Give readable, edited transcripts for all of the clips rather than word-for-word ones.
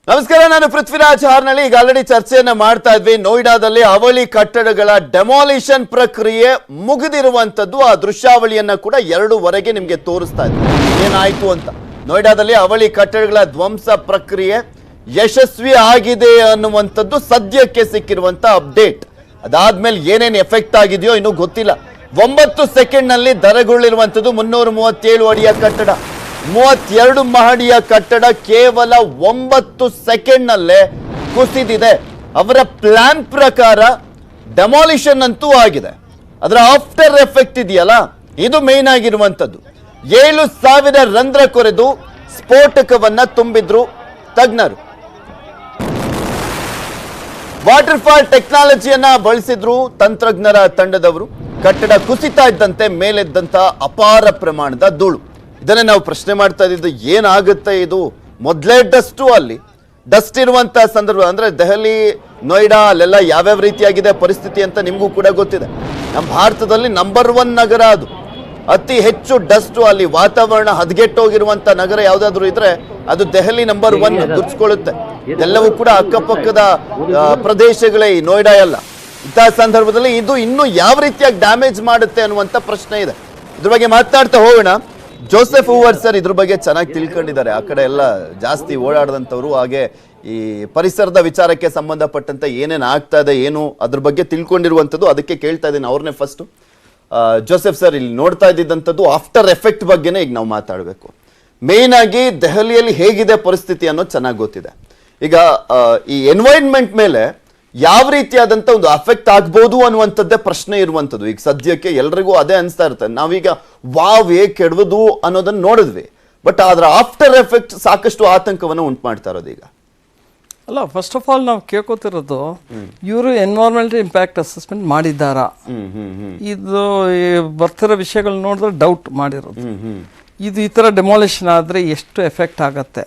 ನಮಸ್ಕಾರ, ನಾನು ಪೃಥ್ವಿರಾಜ್ ಹಾರ್ನಳ್ಳಿ. ಈಗ ಆಲ್ರೆಡಿ ಚರ್ಚೆಯನ್ನ ಮಾಡ್ತಾ ಇದ್ವಿ. ನೋಯ್ಡಾದಲ್ಲಿ ಅವಳಿ ಕಟ್ಟಡಗಳ ಡೆಮಾಲಿಷನ್ ಪ್ರಕ್ರಿಯೆ ಮುಗಿದಿರುವಂತದ್ದು. ಆ ದೃಶ್ಯಾವಳಿಯನ್ನ ಕೂಡ 2:15 ನಿಮ್ಗೆ ತೋರಿಸ್ತಾ ಇದ್ವಿ ಏನಾಯ್ತು ಅಂತ. ನೋಯ್ಡಾದಲ್ಲಿ ಅವಳಿ ಕಟ್ಟಡಗಳ ಧ್ವಂಸ ಪ್ರಕ್ರಿಯೆ ಯಶಸ್ವಿ ಆಗಿದೆ ಅನ್ನುವಂಥದ್ದು ಸದ್ಯಕ್ಕೆ ಸಿಕ್ಕಿರುವಂತ ಅಪ್ಡೇಟ್. ಅದಾದ್ಮೇಲೆ ಏನೇನು ಎಫೆಕ್ಟ್ ಆಗಿದೆಯೋ ಇನ್ನೂ ಗೊತ್ತಿಲ್ಲ. 9 ಸೆಕೆಂಡ್ ನಲ್ಲಿ ಧರೆಗುರುಳಿರುವಂತದ್ದು 337 ಅಡಿಯ ಕಟ್ಟಡ, 32 ಮಹಡಿಯ ಕಟ್ಟಡ ಕೇವಲ 9 ಸೆಕೆಂಡ್ ನಲ್ಲೇ ಕುಸಿದಿದೆ. ಅವರ ಪ್ಲಾನ್ ಪ್ರಕಾರ ಡೆಮಾಲಿಷನ್ ಅಂತೂ ಆಗಿದೆ. ಅದರ ಆಫ್ಟರ್ ಎಫೆಕ್ಟ್ ಇದೆಯಲ್ಲ, ಇದು ಮೇನ್ ಆಗಿರುವಂತದ್ದು. 7,000 ರಂಧ್ರ ಕೊರೆದು ಸ್ಫೋಟಕವನ್ನ ತುಂಬಿದ್ರು ತಜ್ಞರು. ವಾಟರ್ ಫಾಲ್ ಟೆಕ್ನಾಲಜಿಯನ್ನ ಬಳಸಿದ್ರು ತಂತ್ರಜ್ಞರ ತಂಡದವರು. ಕಟ್ಟಡ ಕುಸಿತಾ ಇದ್ದಂತೆ ಮೇಲೆದ್ದಂತ ಅಪಾರ ಪ್ರಮಾಣದ ಧೂಳು. ಇದನ್ನೇ ನಾವು ಪ್ರಶ್ನೆ ಮಾಡ್ತಾ ಇದ್ದಿದ್ದು, ಏನಾಗುತ್ತೆ ಇದು? ಮೊದಲೇ ಅಲ್ಲಿ ಡಸ್ಟ್ ಇರುವಂತ ಸಂದರ್ಭ ಅಂದ್ರೆ ದೆಹಲಿ, ನೋಯ್ಡಾ ಅಲ್ಲೆಲ್ಲ ಯಾವ್ಯಾವ ರೀತಿಯಾಗಿದೆ ಪರಿಸ್ಥಿತಿ ಅಂತ ನಿಮಗೂ ಕೂಡ ಗೊತ್ತಿದೆ. ನಮ್ಮ ಭಾರತದಲ್ಲಿ ನಂಬರ್ 1 ನಗರ ಅದು. ಅತಿ ಹೆಚ್ಚು ಡಸ್ಟ್, ಅಲ್ಲಿ ವಾತಾವರಣ ಹದಗೆಟ್ಟೋಗಿರುವಂತ ನಗರ ಯಾವ್ದಾದ್ರು ಇದ್ರೆ ಅದು ದೆಹಲಿ ನಂಬರ್ 1 ಗುರ್ಸ್ಕೊಳ್ಳುತ್ತೆ. ಎಲ್ಲವೂ ಕೂಡ ಅಕ್ಕಪಕ್ಕದ ಪ್ರದೇಶಗಳೇ ಈ ನೋಯ್ಡಾ ಎಲ್ಲ. ಇಂತಹ ಸಂದರ್ಭದಲ್ಲಿ ಇದು ಇನ್ನೂ ಯಾವ ರೀತಿಯಾಗಿ ಡ್ಯಾಮೇಜ್ ಮಾಡುತ್ತೆ ಅನ್ನುವಂತ ಪ್ರಶ್ನೆ ಇದೆ. ಇದ್ರ ಬಗ್ಗೆ ಮಾತನಾಡ್ತಾ ಹೋಗೋಣ. ಜೋಸೆಫ್ ಹೂವರ್ ಸರ್ ಇದ್ರ ಬಗ್ಗೆ ಚೆನ್ನಾಗಿ ತಿಳ್ಕೊಂಡಿದ್ದಾರೆ. ಆ ಕಡೆ ಎಲ್ಲ ಜಾಸ್ತಿ ಓಡಾಡದಂಥವ್ರು. ಹಾಗೆ ಈ ಪರಿಸರದ ವಿಚಾರಕ್ಕೆ ಸಂಬಂಧಪಟ್ಟಂತೆ ಏನೇನು ಆಗ್ತಾ ಇದೆ, ಏನು ಅದ್ರ ಬಗ್ಗೆ ತಿಳ್ಕೊಂಡಿರುವಂಥದ್ದು. ಅದಕ್ಕೆ ಕೇಳ್ತಾ ಇದ್ದೀನಿ ಅವ್ರನ್ನೇ ಫಸ್ಟ್. ಜೋಸೆಫ್ ಸರ್, ಇಲ್ಲಿ ನೋಡ್ತಾ ಇದ್ದಿದ್ದಂಥದ್ದು ಆಫ್ಟರ್ ಎಫೆಕ್ಟ್ ಬಗ್ಗೆನೇ ಈಗ ನಾವು ಮಾತಾಡಬೇಕು. ಮೇನ್ ಆಗಿ ದೆಹಲಿಯಲ್ಲಿ ಹೇಗಿದೆ ಪರಿಸ್ಥಿತಿ ಅನ್ನೋದು ಚೆನ್ನಾಗಿ ಗೊತ್ತಿದೆ. ಈಗ ಈ ಎನ್ವೈರನ್ಮೆಂಟ್ ಮೇಲೆ ಯಾವ ರೀತಿಯಾದಂಥ ಒಂದು ಅಫೆಕ್ಟ್ ಆಗ್ಬೋದು ಅನ್ನುವಂಥದ್ದೇ ಪ್ರಶ್ನೆ ಇರುವಂಥದ್ದು. ಈಗ ಸದ್ಯಕ್ಕೆ ಎಲ್ರಿಗೂ ಅದೇ ಅನಿಸ್ತಾ ಇರುತ್ತೆ. ನಾವೀಗ ಹೇಗೆ ಕೆಡವುದು ಅನ್ನೋದನ್ನ ನೋಡಿದ್ವಿ, ಬಟ್ ಅದರ ಆಫ್ಟರ್ ಎಫೆಕ್ಟ್ ಸಾಕಷ್ಟು ಆತಂಕವನ್ನು ಉಂಟು ಮಾಡ್ತಾ ಇರೋದು ಈಗ. ಅಲ್ಲ, ಫಸ್ಟ್ ಆಫ್ ಆಲ್ ನಾವು ಕೇಳ್ಕೊತಿರೋದು, ಇವರು ಎನ್ವೈರನ್ಮೆಂಟಲ್ ಇಂಪ್ಯಾಕ್ಟ್ ಅಸೆಸ್ಮೆಂಟ್ ಮಾಡಿದ್ದಾರಾ? ಇದು ಬರ್ತಿರೋ ವಿಷಯಗಳು ನೋಡಿದ್ರೆ ಡೌಟ್ ಮಾಡಿರೋದು. ಇದು ಈ ಥರ ಡೆಮಾಲಿಷನ್ ಆದರೆ ಎಷ್ಟು ಎಫೆಕ್ಟ್ ಆಗತ್ತೆ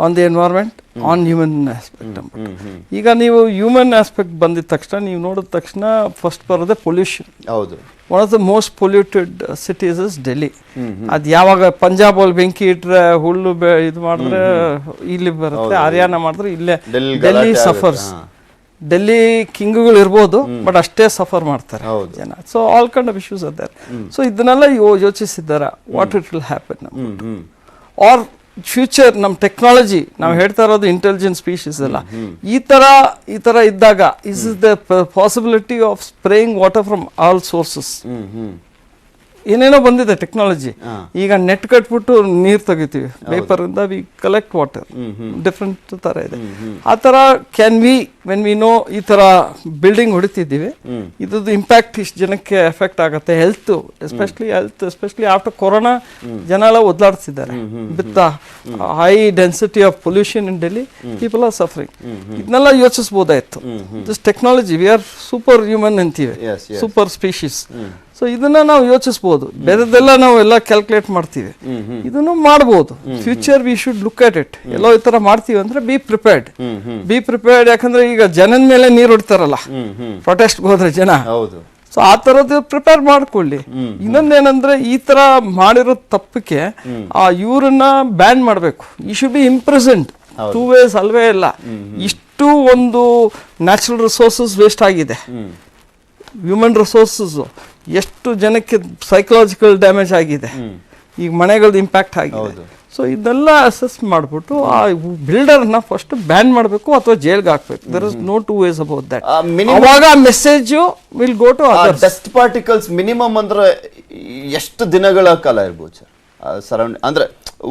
on the environment, on human aspect. ಈಗ ನೀವು ಹ್ಯೂಮನ್ ಆಸ್ಪೆಕ್ಟ್ ಬಂದಿದ ತಕ್ಷಣ, ನೀವು ನೋಡಿದ ತಕ್ಷಣ ಫಸ್ಟ್ ಬರೋದೇ ಪೊಲ್ಯೂಷನ್. ಹೌದು, one of the most polluted cities is Delhi. ಅದು ಯಾವಾಗ ಪಂಜಾಬ್ ಅಲ್ಲಿ ಬೆಂಕಿ ಇಟ್ರೆ ಹುಲ್ಲು ಇದು ಮಾಡಿದ್ರೆ ಇಲ್ಲಿ ಬರುತ್ತೆ, ಹರಿಯಾಣ ಮಾಡಿದ್ರೆ ಇಲ್ಲೇ ಡೆಲ್ಲಿ ಸಫರ್ಸ್. ಡೆಲ್ಲಿ ಕಿಂಗ್ಗಳು ಇರ್ಬೋದು, ಬಟ್ ಅಷ್ಟೇ ಸಫರ್ ಮಾಡ್ತಾರೆ ಜನ. So all kind of issues ಅದಾರೆ. ಸೊ ಇದನ್ನೆಲ್ಲ ಯೋಚಿಸಿದ್ದಾರೆ, what it will happen or future. ನಮ್ಮ ಟೆಕ್ನಾಲಜಿ, ನಾವು ಹೇಳ್ತಾ ಇರೋದು ಇಂಟೆಲಿಜೆಂಟ್ ಸ್ಪೀಶೀಸ್ ಅಲ್ಲ. ಈ ತರ ಇದ್ದಾಗ is the possibility of spraying water from all sources. ಏನೇನೋ ಬಂದಿದೆ ಟೆಕ್ನಾಲಜಿ. ಈಗ ನೆಟ್ ಕಟ್ಬಿಟ್ಟು ನೀರು ತೆಗಿತೀವಿ ಪೇಪರ್ ಇಂದ, ವಿ ಕಲೆಕ್ಟ್ ವಾಟರ್. ಡಿಫ್ರೆಂಟ್ ತರ ಇದೆ. ಆ ತರ can we, when we know ಈ ತರ ಬಿಲ್ಡಿಂಗ್ ಹೊಡಿತಿದ್ದೀವಿ, ಇದ್ರದ್ದು ಇಂಪ್ಯಾಕ್ಟ್ ಇಷ್ಟು ಜನಕ್ಕೆ ಎಫೆಕ್ಟ್ ಆಗುತ್ತೆ. ಎಸ್ಪೆಷಲಿ ಆಫ್ಟರ್ ಕೊರೋನಾ ಜನ ಎಲ್ಲ ಒದ್ದಾಡ್ತಿದ್ದಾರೆ with high density of pollution in Delhi. People are suffering. ಇದನ್ನೆಲ್ಲ ಯೋಚಿಸಬಹುದಾಯ್ತು. This technology, we are super human ಅಂತೀವಿ, ಸೂಪರ್ ಸ್ಪೀಶೀಸ್. ಸೊ ಇದನ್ನ ನಾವು ಯೋಚಿಸಬಹುದು. ಬೇರೆದೆಲ್ಲ ನಾವು ಎಲ್ಲ ಕ್ಯಾಲ್ಕುಲೇಟ್ ಮಾಡ್ತೀವಿ, ಇದನ್ನು ಮಾಡಬಹುದು. Future we should look at it. ಎಲ್ಲೋ ಈ ತರ ಮಾಡ್ತೀವಿ ಅಂದ್ರೆ ಬಿ ಪ್ರಿಪೇರ್ಡ್. ಯಾಕಂದ್ರೆ ಈಗ ಜನದ ಮೇಲೆ ನೀರು ಹೊಡಿತಾರಲ್ಲ ಪ್ರೊಟೆಸ್ಟ್ ಹೋದ್ರೆ ಜನ, ಸೊ ಆ ತರದ್ದು ಪ್ರಿಪೇರ್ ಮಾಡ್ಕೊಳ್ಳಿ. ಇನ್ನೊಂದೇನಂದ್ರೆ, ಈ ತರ ಮಾಡಿರೋ ತಪ್ಪಕ್ಕೆ ಇವ್ರನ್ನ ಬ್ಯಾನ್ ಮಾಡ್ಬೇಕು. ಈ ಶುಡ್ ಬಿ ಇಂಪ್ರೆಸೆಂಟ್. 2 ways ಅಲ್ವೇ ಇಲ್ಲ. ಇಷ್ಟು ಒಂದು ನ್ಯಾಚುರಲ್ ರಿಸೋರ್ಸಸ್ ವೇಸ್ಟ್ ಆಗಿದೆ, ಹ್ಯೂಮನ್ ರಿಸೋರ್ಸಸ್. ಎಷ್ಟು ಜನಕ್ಕೆ ಸೈಕಲಾಜಿಕಲ್ ಡ್ಯಾಮೇಜ್ ಆಗಿದೆ, ಈಗ ಮನೆಗಳದ್ದು ಇಂಪ್ಯಾಕ್ಟ್ ಆಗಿದೆ. ಸೊ ಇದೆಲ್ಲ ಅಸೆಸ್ ಮಾಡ್ಬಿಟ್ಟು ಆ ಬಿಲ್ಡರ್ನ ಫಸ್ಟ್ ಬ್ಯಾನ್ ಮಾಡಬೇಕು ಅಥವಾ ಜೈಲ್ಗೆ ಹಾಕ್ಬೇಕು. There is no 2 ways about that. ಅವಾಗ message will go to others. Dust particles minimum ಅಂದ್ರೆ ಎಷ್ಟು ದಿನಗಳ ಕಾಲ ಇರ್ಬೋದು ಸರ್? ಸರೌಂಡ್ ಅಂದ್ರೆ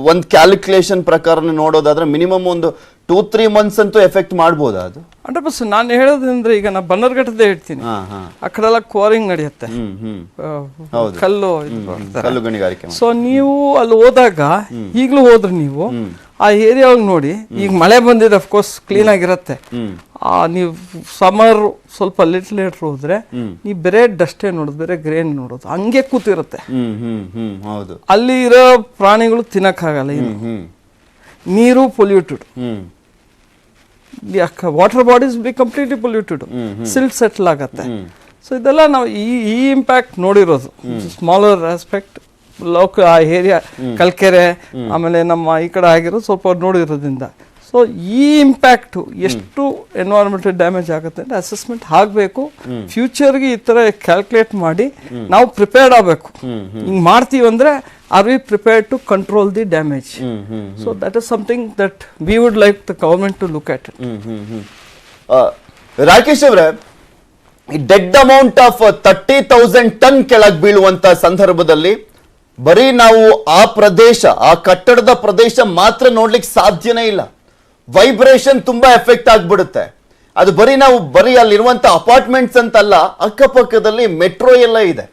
ಒಂದು ಕ್ಯಾಲ್ಕುಲೇಷನ್ ಪ್ರಕಾರ ನೋಡೋದಾದ್ರೆ ಮಿನಿಮಮ್ ಒಂದು 2-3 months ಅಂತೂ ಎಫೆಕ್ಟ್ ಮಾಡ್ಬೋದಾ ಅದು? 100%. ನಾನು ಹೇಳೋದಂದ್ರೆ, ಈಗ ನಾ ಬನ್ನರ್ಘಟ್ಟದೇ ಹೇಳ್ತೀನಿ, ಆ ಕಡೆ ಎಲ್ಲ ಕ್ವಾರಿಂಗ್ ನಡೆಯುತ್ತೆ, ಕಲ್ಲು ಗಣಿಗಾರಿಕೆ. ಸೊ ನೀವು ಅಲ್ಲಿ ಹೋದಾಗ, ಈಗಲೂ ಹೋದ್ರೆ ನೀವು ಆ ಏರಿಯಾ ನೋಡಿ, ಈಗ ಮಳೆ ಬಂದಿದೆ, ಅಫ್ಕೋರ್ಸ್ ಕ್ಲೀನ್ ಆಗಿರತ್ತೆ. ನೀವು ಸಮರ್ ಸ್ವಲ್ಪ ಲೇಟ್ ಹೋದ್ರೆ ನೀವು ಬೇರೆ ಡಸ್ಟೇ ನೋಡೋದು, ಬೇರೆ ಗ್ರೇನ್ ನೋಡೋದು, ಹಂಗೆ ಕೂತಿರುತ್ತೆ. ಅಲ್ಲಿ ಇರೋ ಪ್ರಾಣಿಗಳು ತಿನ್ನಕ್ಕಾಗಲ್ಲ. ನೀರು polluted, water bodies be completely polluted, silt settle ಆಗತ್ತೆ. ಸೊ ಇದೆಲ್ಲ ನಾವು ಈ ಇಂಪ್ಯಾಕ್ಟ್ ನೋಡಿರೋದು. ಸ್ಮಾಲರ್ ಆಸ್ಪೆಕ್ಟ್, ಲೋಕ ಏರಿಯಾ, ಕಲ್ಕೆರೆ, ಆಮೇಲೆ ನಮ್ಮ ಈ ಕಡೆ ಆಗಿರೋದು ಸ್ವಲ್ಪ ನೋಡಿರೋದ್ರಿಂದ. ಸೊ ಸೊ ಈ ಇಂಪ್ಯಾಕ್ಟು ಎಷ್ಟು ಎನ್ವೈರನ್ಮೆಂಟಲ್ ಡ್ಯಾಮೇಜ್ ಆಗುತ್ತೆ ಅಂದರೆ ಅಸೆಸ್ಮೆಂಟ್ ಆಗಬೇಕು. ಫ್ಯೂಚರ್ಗೆ ಈ ಥರ ಕ್ಯಾಲ್ಕುಲೇಟ್ ಮಾಡಿ ನಾವು ಪ್ರಿಪೇರ್ಡ್ ಆಗಬೇಕು. ಹಿಂಗೆ ಮಾಡ್ತೀವಿ ಅಂದರೆ are we prepared to control the damage? So that is something that we would like the government to look at. Rakesh ಅವರೇ, ಈ ಡೆಡ್ ಅಮೌಂಟ್ ಆಫ್ 30,000 ಟನ್ ಕೆಳಗೆ ಬೀಳುವಂತ ಸಂದರ್ಭದಲ್ಲಿ ಬರೀ ನಾವು ಆ ಪ್ರದೇಶ, ಆ ಕಟ್ಟಡದ ಪ್ರದೇಶ ಮಾತ್ರ ನೋಡ್ಲಿಕ್ಕೆ ಸಾಧ್ಯನೇ ಇಲ್ಲ. ವೈಬ್ರೇಷನ್ ತುಂಬಾ ಎಫೆಕ್ಟ್ ಆಗ್ಬಿಡುತ್ತೆ. ಅದು ಬರೀ ಅಲ್ಲಿರುವಂತ ಅಪಾರ್ಟ್ಮೆಂಟ್ಸ್ ಅಂತಲ್ಲ, ಅಕ್ಕಪಕ್ಕದಲ್ಲಿ ಮೆಟ್ರೋ ಎಲ್ಲ ಇದೆ,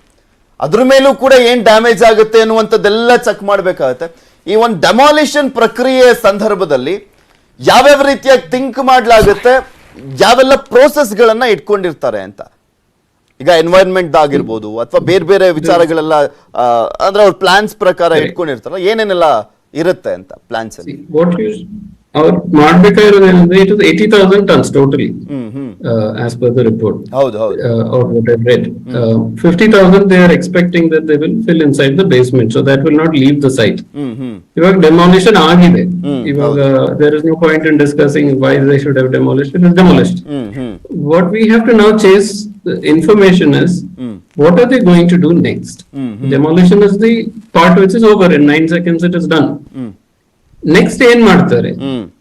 ಅದ್ರ ಮೇಲೂ ಕೂಡ ಏನ್ ಡ್ಯಾಮೇಜ್ ಆಗುತ್ತೆ ಅನ್ನುವಂಥದ್ದೆಲ್ಲ ಚೆಕ್ ಮಾಡ್ಬೇಕಾಗತ್ತೆ. ಈ ಒಂದು ಡೆಮಾಲಿಷನ್ ಪ್ರಕ್ರಿಯೆಯ ಸಂದರ್ಭದಲ್ಲಿ ಯಾವ್ಯಾವ ರೀತಿಯಾಗಿ ಥಿಂಕ್ ಮಾಡ್ಲಾಗುತ್ತೆ, ಯಾವೆಲ್ಲ ಪ್ರೋಸೆಸ್ಗಳನ್ನ ಇಟ್ಕೊಂಡಿರ್ತಾರೆ ಅಂತ? ಈಗ ಎನ್ವೈರನ್ಮೆಂಟ್ ಆಗಿರ್ಬೋದು ಅಥವಾ ಬೇರೆ ಬೇರೆ ವಿಚಾರಗಳೆಲ್ಲ ಅಂದ್ರೆ ಅವ್ರ ಪ್ಲಾನ್ಸ್ ಪ್ರಕಾರ ಇಟ್ಕೊಂಡಿರ್ತಾರಲ್ಲ, ಏನೇನೆಲ್ಲ ಇರುತ್ತೆ ಅಂತ ಪ್ಲಾನ್ಸ್ ಅಲ್ಲಿ? ಅವ್ರು ಮಾಡ್ಬೇಕಾಗಿರೋದೇನಂದ್ರೆ it is 80,000 tons totally as per the report. ಹೌದು ಹೌದು. Or what I've read. 50,000 they are expecting that they will fill inside the basement, so that will not leave the site. ಇವಾಗ demolition ಆಗಿದೆ. ಇವಾಗ there is no point in discussing why they should have demolished. It is demolished. What we have to now chase the information is what are they going to do next? Demolition is the part which is over. In 9 seconds it is done. Next ಏನ್ ಮಾಡ್ತಾರೆ?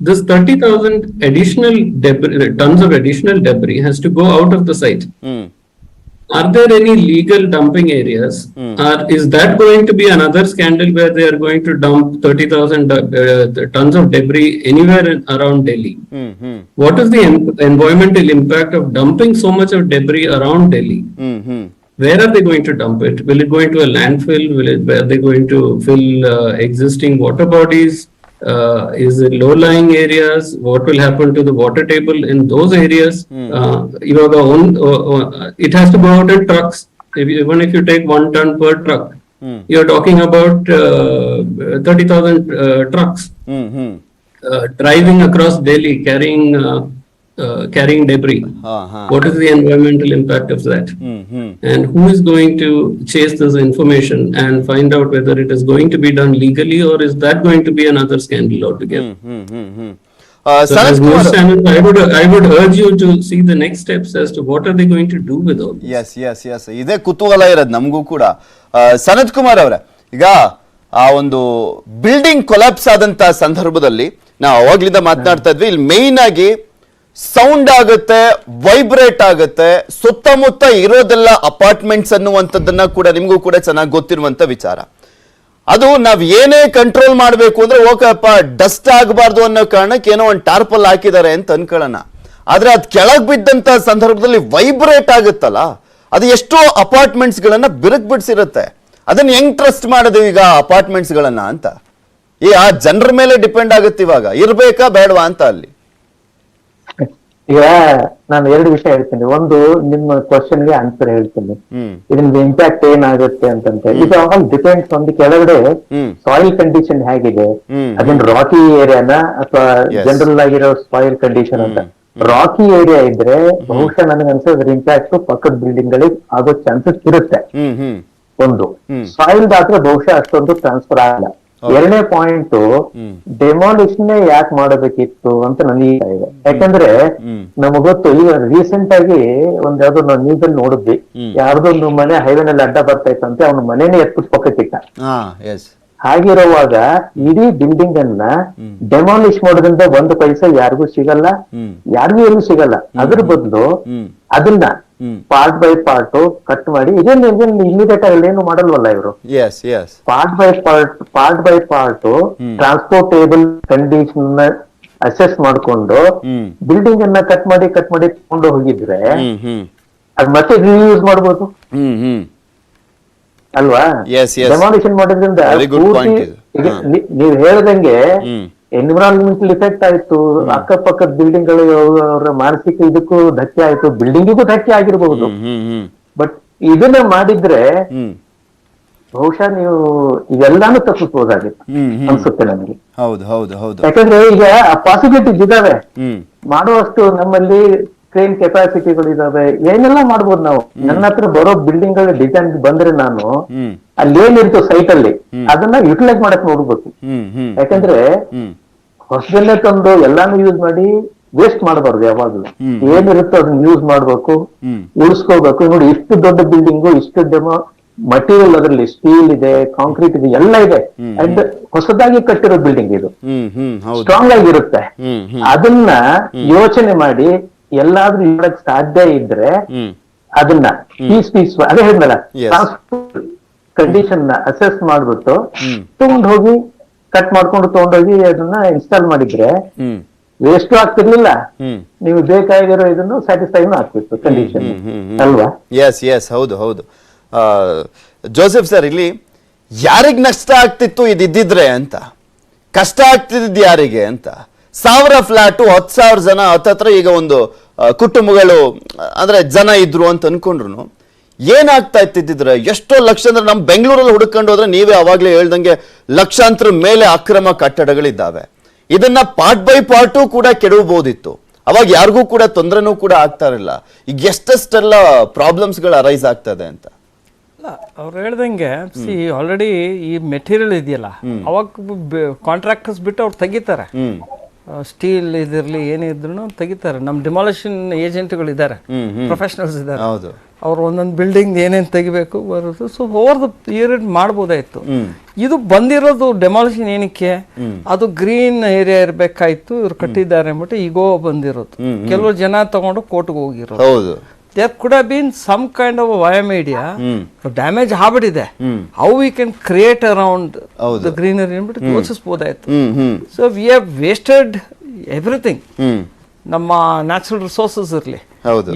This 30,000 additional tons of additional debris has to go out of the site. Are there any legal dumping areas? Or is that going to be another scandal where they are going to dump 30,000 tons of debris anywhere around Delhi? What is the environmental impact of dumping so much of debris around Delhi? Where are they going to dump it? Will it go into a landfill? Are they going to fill existing water bodies? Is it low-lying areas? What will happen to the water table in those areas? It has to go out in trucks. Even if you take 1 ton per truck, you're talking about 30,000 trucks driving across Delhi carrying debris. What is the environmental impact of that? And who is going to chase this information and find out whether it is going to be done legally, or is that going to be another scandal altogether? So as news channel, I would urge you to see the next steps as to what are they going to do with all this. Yes. ಇದೇ ಕುತೂಹಲ ಇರೋದು ನಮಗೂ ಕೂಡ. ಸನತ್ ಕುಮಾರ್ ಅವರೇ, ಈಗ ಆ ಒಂದು building collapse ಆದಂತ ಸಂದರ್ಭದಲ್ಲಿ ನಾವು ಅವಾಗ್ಲಿಂದ ಮಾತನಾಡ್ತಾ ಇದ್ವಿ, ಇಲ್ಲಿ ಮೇನ್ ಆಗಿ ಸೌಂಡ್ ಆಗುತ್ತೆ, ವೈಬ್ರೇಟ್ ಆಗುತ್ತೆ, ಸುತ್ತಮುತ್ತ ಇರೋದೆಲ್ಲ ಅಪಾರ್ಟ್ಮೆಂಟ್ಸ್ ಅನ್ನುವಂಥದ್ದನ್ನ ಕೂಡ ನಿಮಗೂ ಕೂಡ ಚೆನ್ನಾಗಿ ಗೊತ್ತಿರುವಂತ ವಿಚಾರ. ಅದು ನಾವ್ ಏನೇ ಕಂಟ್ರೋಲ್ ಮಾಡ್ಬೇಕು ಅಂದ್ರೆ ಹೋಗಪ್ಪ ಡಸ್ಟ್ ಆಗಬಾರ್ದು ಅನ್ನೋ ಕಾರಣಕ್ಕೆ ಏನೋ ಒಂದು ಟಾರ್ಪಲ್ ಹಾಕಿದ್ದಾರೆ ಅಂತ ಅನ್ಕೊಳ್ಳೋಣ. ಆದ್ರೆ ಅದ್ ಕೆಳಗ್ ಬಿದ್ದಂತ ಸಂದರ್ಭದಲ್ಲಿ ವೈಬ್ರೇಟ್ ಆಗುತ್ತಲ್ಲ, ಅದು ಎಷ್ಟೋ ಅಪಾರ್ಟ್ಮೆಂಟ್ಸ್ ಗಳನ್ನ ಬಿರುಕು ಬಿಡಿಸಿರುತ್ತೆ. ಅದನ್ನ ಹೆಂಗ್ ಟ್ರಸ್ಟ್ ಮಾಡೋದು ಈಗ ಅಪಾರ್ಟ್ಮೆಂಟ್ಸ್ ಗಳನ್ನ ಅಂತ? ಆ ಜನರ ಮೇಲೆ ಡಿಪೆಂಡ್ ಆಗುತ್ತೆ ಇವಾಗ, ಇರ್ಬೇಕಾ ಬೇಡವಾ ಅಂತ ಅಲ್ಲಿ. ಈಗ ನಾನು 2 ವಿಷಯ ಹೇಳ್ತೀನಿ. ಒಂದು, ನಿಮ್ಮ ಕ್ವಶನ್ ಗೆ ಆನ್ಸರ್ ಹೇಳ್ತೀನಿ. ಇದರಿಂದ ಇಂಪ್ಯಾಕ್ಟ್ ಏನಾಗುತ್ತೆ ಅಂತಂದ್ರೆ, ಇದು ಆಲ್ ಡಿಪೆಂಡ್ಸ್ ಒಂದು ಕೆಳಗಡೆ ಸಾಯಿಲ್ ಕಂಡೀಷನ್ ಹೇಗಿದೆ, ಅದನ್ನ ರಾಕಿ ಏರಿಯಾನ ಅಥವಾ ಜನರಲ್ ಆಗಿರೋ ಸಾಯಿಲ್ ಕಂಡೀಷನ್ ಅಂತ. ರಾಕಿ ಏರಿಯಾ ಇದ್ರೆ ಬಹುಶಃ ನನಗನ್ಸೋ ಅದ್ರ ಇಂಪ್ಯಾಕ್ಟ್ ಪಕ್ಕದ ಬಿಲ್ಡಿಂಗ್ ಗಳಿಗೆ ಆಗೋ ಚಾನ್ಸಸ್ ಇರುತ್ತೆ. ಒಂದು, ಸಾಯಿಲ್ ಆದ್ರೆ ಬಹುಶಃ ಅಷ್ಟೊಂದು ಟ್ರಾನ್ಸ್ಫರ್ ಆಗಲ್ಲ. 2ನೇ ಪಾಯಿಂಟ್, ಡೆಮಾಲಿಷನ್ ಯಾಕೆ ಮಾಡಬೇಕಿತ್ತು ಅಂತ ನನಗೆ ಇದೆ. ಯಾಕಂದ್ರೆ ನಮಗ್ ಗೊತ್ತು, ಈಗ ರೀಸೆಂಟ್ ಆಗಿ ಒಂದ್ ಯಾವ್ದೋ ನಾವು ನ್ಯೂಸ್ ಅಲ್ಲಿ ನೋಡಿದ್ವಿ, ಯಾರ್ದೊಂದು ಮನೆ ಹೈವೇನಲ್ಲಿ ಅಡ್ಡ ಬರ್ತಾ ಇತ್ತಂತೆ, ಅವನ ಮನೇನೆ ಎತ್ಬಿಟ್ಟು ಪಕ್ಕಕ್ಕಿಟ್ಟ. ಹಾಗಿರುವಾಗ ಇಡೀ ಬಿಲ್ಡಿಂಗ್ ಅನ್ನ ಡೆಮಾಲಿಷ್ ಮಾಡೋದ್ರಿಂದ 1 ಪೈಸೆ ಯಾರಿಗೂ ಸಿಗಲ್ಲ, ಯಾರಿಗೂ ಎಲ್ಲೂ ಸಿಗಲ್ಲ. ಅದ್ರ ಬದಲು ಅದನ್ನ ಪಾರ್ಟ್ ಬೈ ಪಾರ್ಟ್ ಕಟ್ ಮಾಡಿ, ಇದೇನು ಇಮಿಡಿಯೇಟ್ ಆಗಿ ಏನು ಮಾಡಲ್ವಲ್ಲ ಇವರು, part by part transportable condition assess ಮಾಡ್ಕೊಂಡು ಬಿಲ್ಡಿಂಗ್ ಅನ್ನ ಕಟ್ ಮಾಡಿ ತಗೊಂಡು ಹೋಗಿದ್ರೆ ಅದ್ ಮತ್ತೆ ರಿಯೂಸ್ ಮಾಡ್ಬೋದು ಅಲ್ವಾ? ಡೆಮಾಲಿಷನ್ ಮಾಡೋದ್ರಿಂದ ನೀವ್ ಹೇಳ್ದಂಗೆ ಎನ್ವಿರಾನ್ಮೆಂಟಲ್ ಇಫೆಕ್ಟ್ ಆಯ್ತು, ಅಕ್ಕಪಕ್ಕದ ಬಿಲ್ಡಿಂಗ್ ಗಳು ಅವರ ಮಾನಸಿಕ ಇದಕ್ಕೂ ಧಕ್ಕೆ ಆಯ್ತು, ಬಿಲ್ಡಿಂಗಿಗೂ ಧಕ್ಕೆ ಆಗಿರ್ಬಹುದು. ಬಟ್ ಇದನ್ನ ಮಾಡಿದ್ರೆ ಬಹುಶಃ ನೀವು ಇವೆಲ್ಲಾನು ತಪ್ಪಿಸಬಹುದಾಗಿತ್ತು ಅನ್ಸುತ್ತೆ ನನಗೆ. ಯಾಕಂದ್ರೆ ಈಗ ಪಾಸಿಬಿಲಿಟೀಸ್ ಇದಾವೆ, ಮಾಡುವಷ್ಟು ನಮ್ಮಲ್ಲಿ ಕ್ರೇನ್ ಕೆಪಾಸಿಟಿಗಳು ಇದಾವೆ, ಏನೆಲ್ಲ ಮಾಡ್ಬೋದು ನಾವು. ನನ್ನ ಹತ್ರ ಬರೋ ಬಿಲ್ಡಿಂಗ್ ಗಳ ಡಿಸೈನ್ ಬಂದ್ರೆ ನಾನು ಅಲ್ಲಿ ಏನಿರ್ತು ಸೈಟ್ ಅಲ್ಲಿ ಅದನ್ನ ಯುಟಿಲೈಸ್ ಮಾಡಕ್ ನೋಡ್ಬೇಕು. ಯಾಕಂದ್ರೆ ಹೊಸದನ್ನೇ ತಂದು ಎಲ್ಲಾನು ಯೂಸ್ ಮಾಡಿ ವೇಸ್ಟ್ ಮಾಡಬಾರ್ದು ಯಾವಾಗ್ಲೂ. ಏನಿರುತ್ತೆ ಅದನ್ನ ಯೂಸ್ ಮಾಡ್ಬೇಕು, ಉಳಿಸ್ಕೋಬೇಕು. ನೋಡಿ ಇಷ್ಟು ದೊಡ್ಡ ಬಿಲ್ಡಿಂಗು, ಇಷ್ಟು ಡೆಮೋ ಮಟೀರಿಯಲ್ ಅದರಲ್ಲಿ ಸ್ಟೀಲ್ ಇದೆ, ಕಾಂಕ್ರೀಟ್ ಇದೆ, ಎಲ್ಲ ಇದೆ. ಅಂಡ್ ಹೊಸದಾಗಿ ಕಟ್ಟಿರೋ ಬಿಲ್ಡಿಂಗ್ ಇದು ಸ್ಟ್ರಾಂಗ್ ಆಗಿರುತ್ತೆ. ಅದನ್ನ ಯೋಚನೆ ಮಾಡಿ ಎಲ್ಲಾದ್ರೂ ಇಡಕ್ ಸಾಧ್ಯ ಇದ್ರೆ ಅದನ್ನ ಪೀಸ್ ಅದೇ ಹೇಳಿದ್ನಲ್ಲ, ಕಂಡೀಷನ್ ಅಸೆಸ್ ಮಾಡ್ಬಿಟ್ಟು ತಗೊಂಡೋಗಿ ಕಟ್ ಮಾಡ್ಕೊಂಡು ತಗೊಂಡೋಗಿ ಅದನ್ನ ಇನ್ಸ್ಟಾಲ್ ಮಾಡಿದ್ರೆ ವೇಸ್ಟ್ ಆಗ್ತಿರ್ಲಿಲ್ಲ. ನೀವು ಬೇಕಾಗಿರೋ ಇದನ್ನು ಸ್ಯಾಟಿಸ್ಫೈನು ಆಗ್ತಿತ್ತು ಕಂಡೀಷನ್ ಅಲ್ವಾ? ಎಸ್ ಹೌದು ಹೌದು. ಜೋಸೆಫ್ ಸರ್, ಇಲ್ಲಿ ಯಾರಿಗ್ ನಷ್ಟ ಆಗ್ತಿತ್ತು ಇದಿದ್ರೆ ಅಂತ, ಕಷ್ಟ ಆಗ್ತಿದ್ದು ಯಾರಿಗೆ ಅಂತ? 1000 ಫ್ಲಾಟು 10,000 ಜನ ಹತ್ತತ್ರ ಈಗ ಒಂದು ಕುಟುಂಬಗಳು ಅಂದ್ರೆ ಜನ ಇದ್ರು ಅಂತ ಅನ್ಕೊಂಡ್ರು ಏನಾಗ್ತಾ ಇತ್ತಿದ್ರೆ ಎಷ್ಟೋ ಲಕ್ಷ, ಅಂದ್ರೆ ನಮ್ಮ ಬೆಂಗಳೂರಲ್ಲಿ ಹುಡುಕೊಂಡು ಹೋದ್ರೆ ನೀವೇ ಅವಾಗ್ಲೇ ಹೇಳ್ದಂಗೆ ಲಕ್ಷಾಂತರ ಮೇಲೆ ಅಕ್ರಮ ಕಟ್ಟಡಗಳಿದ್ದಾವೆ. ಇದನ್ನ ಪಾರ್ಟ್ ಬೈ ಪಾರ್ಟು ಕೂಡ ಕೆಡವಬಹುದಿತ್ತು. ಅವಾಗ ಯಾರಿಗೂ ಕೂಡ ತೊಂದರೆನೂ ಕೂಡ ಆಗ್ತಾ ಇರಲಿಲ್ಲ. ಈಗ ಎಷ್ಟೆಲ್ಲ ಪ್ರಾಬ್ಲಮ್ಸ್ಗಳು ಅರೈಸ್ ಆಗ್ತದೆ ಅಂತ. ಅವ್ರು ಹೇಳ್ದಂಗೆ ಆಲ್ರೆಡಿ ಈ ಮೆಟೀರಿಯಲ್ ಇದೆಯಲ್ಲ, ಅವಾಗ ಕಾಂಟ್ರಾಕ್ಟರ್ಸ್ ಬಿಟ್ಟು ಅವ್ರು ತೆಗಿತಾರೆ. ಸ್ಟೀಲ್ ಇದಿರ್ಲಿ ಏನಿದ್ರು ತೆಗಿತಾರೆ. ನಮ್ಮ ಡಿಮಾಲಿಷನ್ ಏಜೆಂಟ್ಗಳು ಇದ್ದಾರೆ, ಪ್ರೊಫೆಷನಲ್ಸ್ ಇದ್ದಾರೆ. ಅವ್ರು ಒಂದೊಂದು ಬಿಲ್ಡಿಂಗ್ ಏನೇನು ತೆಗಿಬೇಕು ಬರೋದು. ಸೊ ಓವರ್ ದ ಪೀರಿಯಡ್ ಮಾಡ್ಬೋದಾಯ್ತು. ಇದು ಬಂದಿರೋದು ಡೆಮಾಲಿಷನ್ ಏನಕ್ಕೆ? ಅದು ಗ್ರೀನ್ ಏರಿಯಾ ಇರ್ಬೇಕಾಯ್ತು, ಇವ್ರು ಕಟ್ಟಿದ್ದಾರೆ ಅಂದ್ಬಿಟ್ಟು ಈಗೋ ಬಂದಿರೋದು. ಕೆಲವು ಜನ ತಗೊಂಡು ಕೋರ್ಟ್ಗೆ ಹೋಗಿರೋದು. There could have been some kind of a via media damage ಆಗ್ಬಿಟ್ಟಿದೆ. How we can create around the greenery ಅಂದ್ಬಿಟ್ಟು ಯೋಚಿಸ್ಬೋದಾಯ್ತು. So we have wasted everything. ನಮ್ಮ ನ್ಯಾಚುರಲ್ ರಿಸೋರ್ಸಸ್ ಇರ್ಲಿ,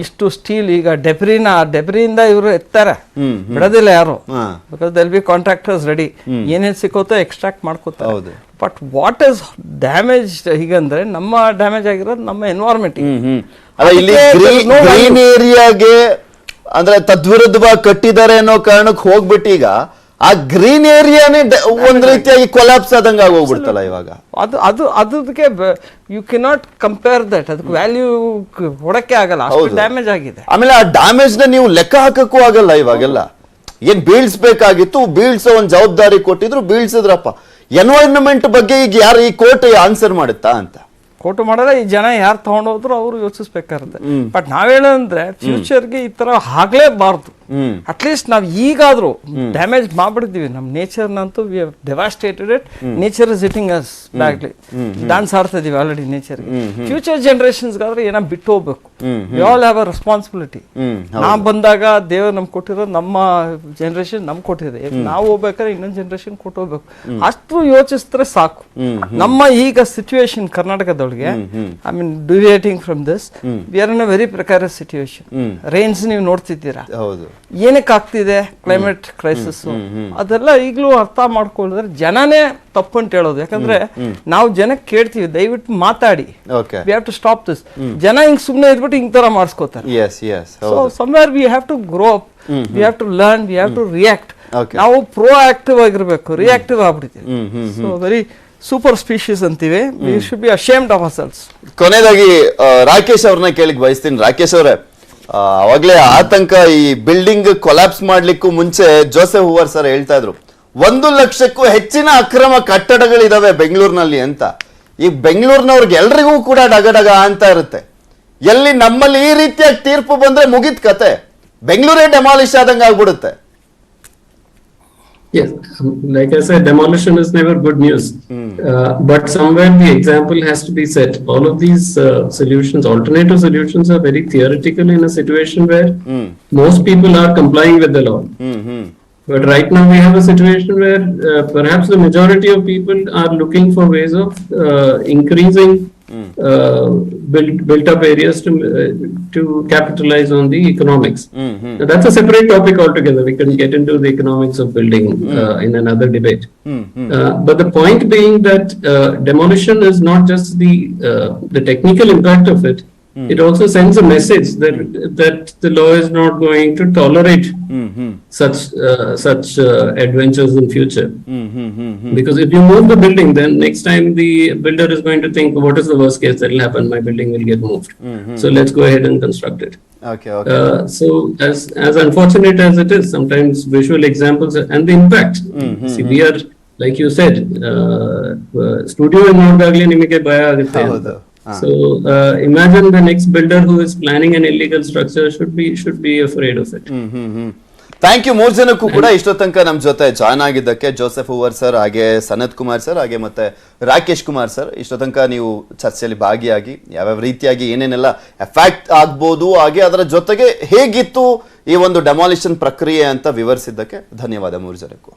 ಇಷ್ಟು ಸ್ಟೀಲ್ ಈಗ ಡೆಬ್ರಿಯಿಂದ ಇವರು ಎತ್ತಾರೆ, ಬಿಡೋದಿಲ್ಲ ಯಾರು. Because they'll be contractors ready, ಏನೇನು ಸಿಕ್ಕುತ್ತೋ ಎಕ್ಸ್ಟ್ರಾಕ್ಟ್ ಮಾಡ್ಕೋತಾರೆ. ಬಟ್ ವಾಟ್ ಇಸ್ ಡ್ಯಾಮೇಜ್ ಹೀಗಂದ್ರೆ, ನಮ್ಮ ಡ್ಯಾಮೇಜ್ ಆಗಿರೋದು ನಮ್ಮ ಎನ್ವೈರನ್ಮೆಂಟ್. ಗ್ರೀನ್ ಏರಿಯಾಗೆ ಅಂದ್ರೆ ತದ್ವಿರುದ್ಧವಾಗಿ ಕಟ್ಟಿದ್ದಾರೆ ಅನ್ನೋ ಕಾರಣಕ್ಕೆ ಹೋಗ್ಬಿಟ್ಟು ಈಗ ಆ ಗ್ರೀನ್ ಏರಿಯಾನೇ ಒಂದ್ ರೀತಿಯಾಗಿ ಕೊಲಾಪ್ಸ್ ಆದಂಗ ಆಗೋಗ್ಬಿಡ್ತಲ್ಲ ಇವಾಗ. ಅದಕ್ಕೆ ಯು ಕೆನಾಟ್ ಕಂಪೇರ್ ದಟ್. ಅದಕ್ಕೆ ವ್ಯಾಲ್ಯೂ ಕೊಡಕ್ಕೆ ಆಗಲ್ಲ, ಅಷ್ಟು ಡ್ಯಾಮೇಜ್ ಆಗಿದೆ. ಆಮೇಲೆ ಆ ಡ್ಯಾಮೇಜ್ ನ ನೀವು ಲೆಕ್ಕ ಹಾಕಕ್ಕೂ ಆಗಲ್ಲ ಇವಾಗೆಲ್ಲ. ಏನ್ ಬೀಳ್ಸ್ಬೇಕಾಗಿತ್ತು, ಬೀಳ್ಸೋ ಒಂದ್ ಜವಾಬ್ದಾರಿ ಕೊಟ್ಟಿದ್ರು, ಬೀಳ್ಸಿದ್ರಪ್ಪ. ಎನ್ವೈರನ್ಮೆಂಟ್ ಬಗ್ಗೆ ಈಗ ಯಾರು ಈ ಕೋರ್ಟ್ ಆನ್ಸರ್ ಮಾಡುತ್ತಾ ಅಂತ? ಕೋರ್ಟ್ ಮಾಡಲ್ಲ. ಈ ಜನ ಯಾರು ತಗೊಂಡೋದ್ರು ಅವರು ಯೋಚಿಸ್ಬೇಕಾಗುತ್ತೆ. ಬಟ್ ನಾವೇನಂದ್ರೆ ಫ್ಯೂಚರ್ಗೆ ಈ ತರ ಆಗ್ಲೇಬಾರ್ದು. ಅಟ್ಲೀಸ್ಟ್ ನಾವ್ ಈಗಾದ್ರೂ ಡ್ಯಾಮೇಜ್ ಮಾಡ್ಬಿಡ್ತೀವಿ ನಮ್ಮ ನೇಚರ್ನಂತೂ. We have devastated it. Nature is hitting us badly. Dance ಆಡ್ತಾ ಇದೀವಿ ಆಲ್ರೆಡಿ ನೇಚರ್ಗೆ. ಫ್ಯೂಚರ್ ಜನರೇಷನ್ಸ್ಗಾದ್ರೆ ಏನೋ ಬಿಟ್ಟು ಹೋಗ್ಬೇಕು. We all have a responsibility. ನಾವ್ ಬಂದಾಗ ದೇವ್ರು ನಮ್ಗೆ ಕೊಟ್ಟಿರೋದು, ನಮ್ಮ ಜನರೇಷನ್ ನಮ್ಗೆ ಕೊಟ್ಟಿದೆ. ನಾವು ಹೋಗ್ಬೇಕಾದ್ರೆ ಇನ್ನೊಂದು ಜನರೇಷನ್ ಕೊಟ್ಟು ಹೋಗ್ಬೇಕು. ಅಷ್ಟು ಯೋಚಿಸಿದ್ರೆ ಸಾಕು. ನಮ್ಮ ಈಗ ಸಿಚುವೇಶನ್ ಕರ್ನಾಟಕದೊಳಗೆ, I mean deviating from this, we are in a very precarious situation. Rains ನೀವು ನೋಡ್ತಿದ್ದೀರಾ, ಏನಕ್ಕೆ ಆಗ್ತಿದೆ ಕ್ಲೈಮೇಟ್ ಕ್ರೈಸಿಸ್. ಅದೆಲ್ಲ ಈಗಲೂ ಅರ್ಥ ಮಾಡ್ಕೊಳ್ಳಿದ್ರೆ ಜನನೇ ತಪ್ಪು ಅಂತ ಹೇಳೋದು. ಯಾಕಂದ್ರೆ ನಾವು ಜನಕ್ಕೆ ಕೇಳ್ತೀವಿ, ದಯವಿಟ್ಟು ಮಾತಾಡಿ, we have to stop this. ಜನ ಹಿಂಗ್ ಸುಮ್ಮನೆ ಇದ್ಬಿಟ್ಟು ಹಿಂಗ್ ತರ ಮಾಡಿಸ್ಕೋತಾರೆ. So somewhere we have to grow up, we have to learn, we have to react. ನಾವು ಪ್ರೋ ಆಕ್ಟಿವ್ ಆಗಿರ್ಬೇಕು, ರಿಯಾಕ್ಟಿವ್ ಆಗ್ಬಿಡ್ತೀವಿ. ಸೊ ವೆರಿ ಸೂಪರ್ ಸ್ಪೀಶೀಸ್ ಅಂತೀವಿ. We should be ashamed of ourselves. ಕೊನೆಯದಾಗಿ ರಾಕೇಶ್ ಅವ್ರನ್ನ ಕೇಳಿಕ್ ಬಯಸ್ತೀನಿ. ರಾಕೇಶ್ ಅವರೇ, ಅವಾಗ್ಲೇ ಆತಂಕ, ಈ ಬಿಲ್ಡಿಂಗ್ ಕೊಲಾಪ್ಸ್ ಮಾಡ್ಲಿಕ್ಕೂ ಮುಂಚೆ ಜೋಸೆಫ್ ಹೂವರ್ ಸರ್ ಹೇಳ್ತಾ ಇದ್ರು 1 ಲಕ್ಷಕ್ಕೂ ಹೆಚ್ಚಿನ ಅಕ್ರಮ ಕಟ್ಟಡಗಳಿದಾವೆ ಬೆಂಗಳೂರಿನಲ್ಲಿ ಅಂತ. ಈ ಬೆಂಗಳೂರಿನವ್ರಿಗೆ ಎಲ್ರಿಗೂ ಕೂಡ ಡಗಡಗ ಅಂತ ಇರುತ್ತೆ. ಎಲ್ಲಿ ನಮ್ಮಲ್ಲಿ ಈ ರೀತಿಯಾಗಿ ತೀರ್ಪು ಬಂದ್ರೆ ಮುಗಿತ್ ಕತೆ, ಬೆಂಗಳೂರೇ ಡೆಮಾಲಿಷ್ ಆದಂಗ ಆಗ್ಬಿಡುತ್ತೆ. Yes, like I said, demolition is never good news. But somewhere the example has to be set. All of these solutions, alternative solutions, are very theoretical in a situation where most people are complying with the law. But right now we have a situation where perhaps the majority of people are looking for ways of increasing built up areas to capitalize on the economics. Now, that's a separate topic altogether. We can get into the economics of building in another debate. But the point being that demolition is not just the technical impact of it. It also sends a message that the law is not going to tolerate such adventures in future. Because if you move the building, then next time the builder is going to think, what is the worst case that will happen? My building will get moved. So let's go ahead and construct it. So as unfortunate as it is, sometimes visual examples and the impact. See, like you said, studio ನೋಡಿದಾಗ್ಲೇ ನಿಮಗೆ ಭಯ ಆಗುತ್ತೆ. So imagine the next builder who is planning an illegal structure should be afraid of it. Thank you. 3 ಜನಕ್ಕೂ ಕೂಡ ಇಷ್ಟೋ ತನಕ ನಮ್ಮ ಜೊತೆ join ಆಗಿದ್ದಕ್ಕೆ, ಜೋಸೆಫ್ ಹೂವರ್ ಸರ್, ಹಾಗೆ ಸನತ್ ಕುಮಾರ್ ಸರ್, ಹಾಗೆ ಮತ್ತೆ ರಾಕೇಶ್ ಕುಮಾರ್ ಸರ್, ಇಷ್ಟೋ ತನಕ ನೀವು ಚರ್ಚೆಯಲ್ಲಿ ಭಾಗಿಯಾಗಿ ಯಾವ್ಯಾವ ರೀತಿಯಾಗಿ ಏನೇನೆಲ್ಲ ಎಫೆಕ್ಟ್ ಆಗ್ಬೋದು, ಹಾಗೆ ಅದರ ಜೊತೆಗೆ ಹೇಗಿತ್ತು ಈ ಒಂದು ಡೆಮಾಲಿಷನ್ ಪ್ರಕ್ರಿಯೆ ಅಂತ ವಿವರಿಸಿದ್ದಕ್ಕೆ ಧನ್ಯವಾದ 3 ಜನಕ್ಕೂ.